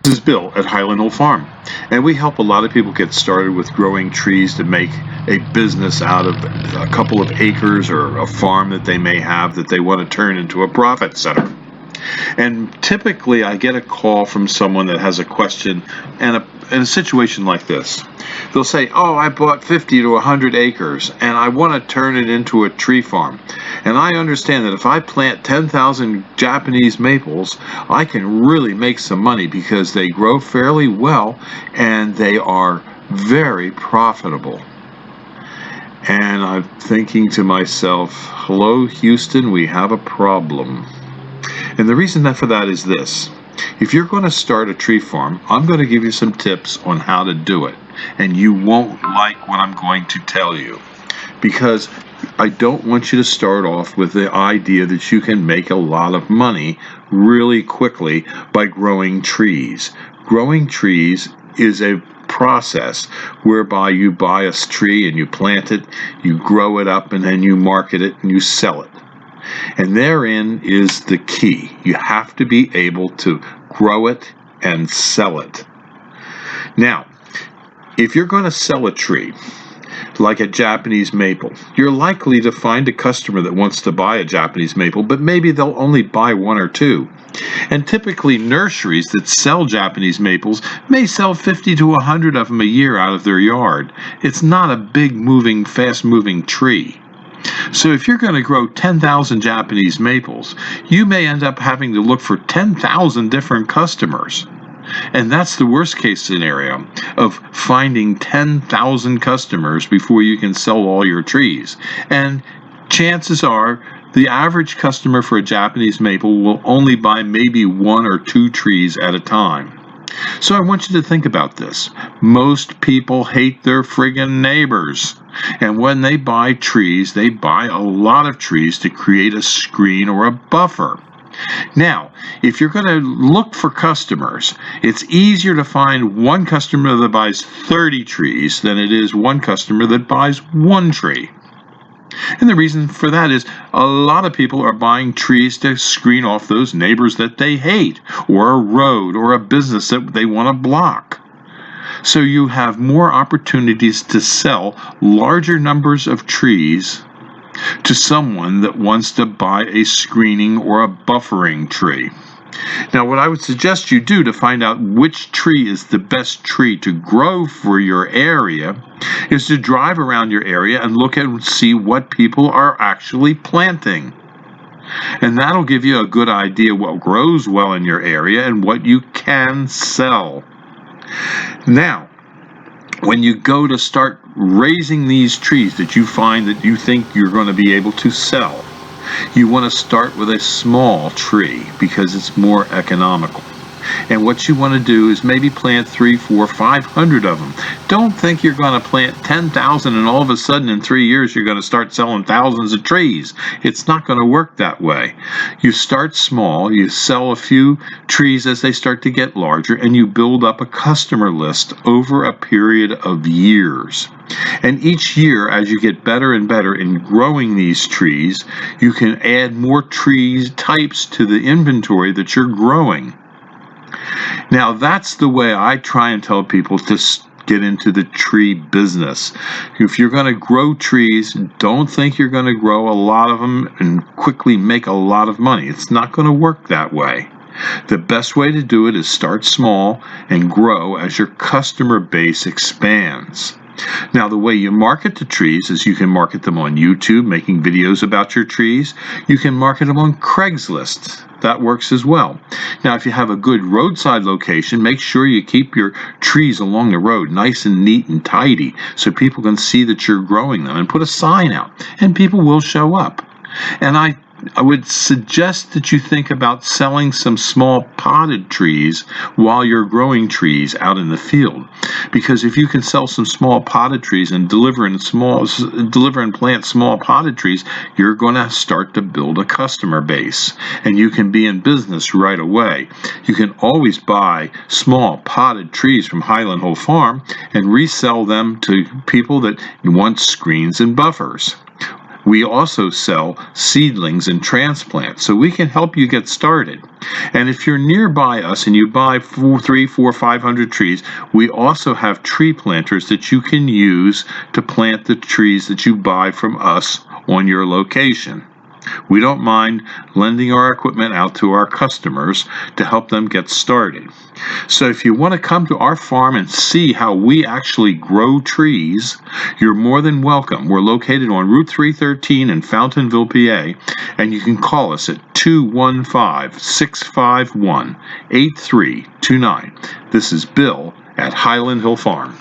This is Bill at Highland Hill Farm, and we help a lot of people get started with growing trees to make a business out of a couple of acres or a farm that they may have that they want to turn into a profit center. And typically I get a call from someone that has a question and in a situation like this. They'll say, oh, I bought 50 to 100 acres and I want to turn it into a tree farm. And I understand that if I plant 10,000 Japanese maples, I can really make some money because they grow fairly well and they are very profitable. And I'm thinking to myself, hello, Houston, we have a problem. And the reason for that is this. If you're going to start a tree farm, I'm going to give you some tips on how to do it. And you won't like what I'm going to tell you. Because I don't want you to start off with the idea that you can make a lot of money really quickly by growing trees. Growing trees is a process whereby you buy a tree and you plant it, you grow it up, and then you market it and you sell it. And therein is the key. You have to be able to grow it and sell it. Now, if you're going to sell a tree, like a Japanese maple, you're likely to find a customer that wants to buy a Japanese maple, but maybe they'll only buy one or two. And typically nurseries that sell Japanese maples may sell 50 to 100 of them a year out of their yard. It's not a big moving, fast moving tree. So if you're going to grow 10,000 Japanese maples, you may end up having to look for 10,000 different customers. And that's the worst case scenario of finding 10,000 customers before you can sell all your trees. And chances are the average customer for a Japanese maple will only buy maybe one or two trees at a time. So I want you to think about this. Most people hate their friggin' neighbors. And when they buy trees, they buy a lot of trees to create a screen or a buffer. Now, if you're going to look for customers, it's easier to find one customer that buys 30 trees than it is one customer that buys one tree. And the reason for that is a lot of people are buying trees to screen off those neighbors that they hate, or a road, or a business that they want to block. So you have more opportunities to sell larger numbers of trees to someone that wants to buy a screening or a buffering tree. Now, what I would suggest you do to find out which tree is the best tree to grow for your area is to drive around your area and look and see what people are actually planting. And that'll give you a good idea what grows well in your area and what you can sell. Now, when you go to start raising these trees that you find that you think you're going to be able to sell, you want to start with a small tree because it's more economical. And what you want to do is maybe plant 3, 4, 500 of them. Don't think you're going to plant 10,000 and all of a sudden in 3 years you're going to start selling thousands of trees. It's not going to work that way. You start small, you sell a few trees as they start to get larger, and you build up a customer list over a period of years. And each year, as you get better and better in growing these trees, you can add more tree types to the inventory that you're growing. Now, that's the way I try and tell people to get into the tree business. If you're going to grow trees, don't think you're going to grow a lot of them and quickly make a lot of money. It's not going to work that way. The best way to do it is start small and grow as your customer base expands. Now, the way you market the trees is you can market them on YouTube, making videos about your trees. You can market them on Craigslist. That works as well. Now, if you have a good roadside location, make sure you keep your trees along the road nice and neat and tidy so people can see that you're growing them, and put a sign out, and people will show up. And I would suggest that you think about selling some small potted trees while you're growing trees out in the field. Because if you can sell some small potted trees and deliver and plant small potted trees, you're going to start to build a customer base. And you can be in business right away. You can always buy small potted trees from Highland Hill Farm and resell them to people that want screens and buffers. We also sell seedlings and transplants, so we can help you get started. And if you're nearby us and you buy 300, 400, 500 trees, we also have tree planters that you can use to plant the trees that you buy from us on your location. We don't mind lending our equipment out to our customers to help them get started. So if you want to come to our farm and see how we actually grow trees, you're more than welcome. We're located on Route 313 in Fountainville, PA, and you can call us at 215-651-8329. This is Bill at Highland Hill Farm.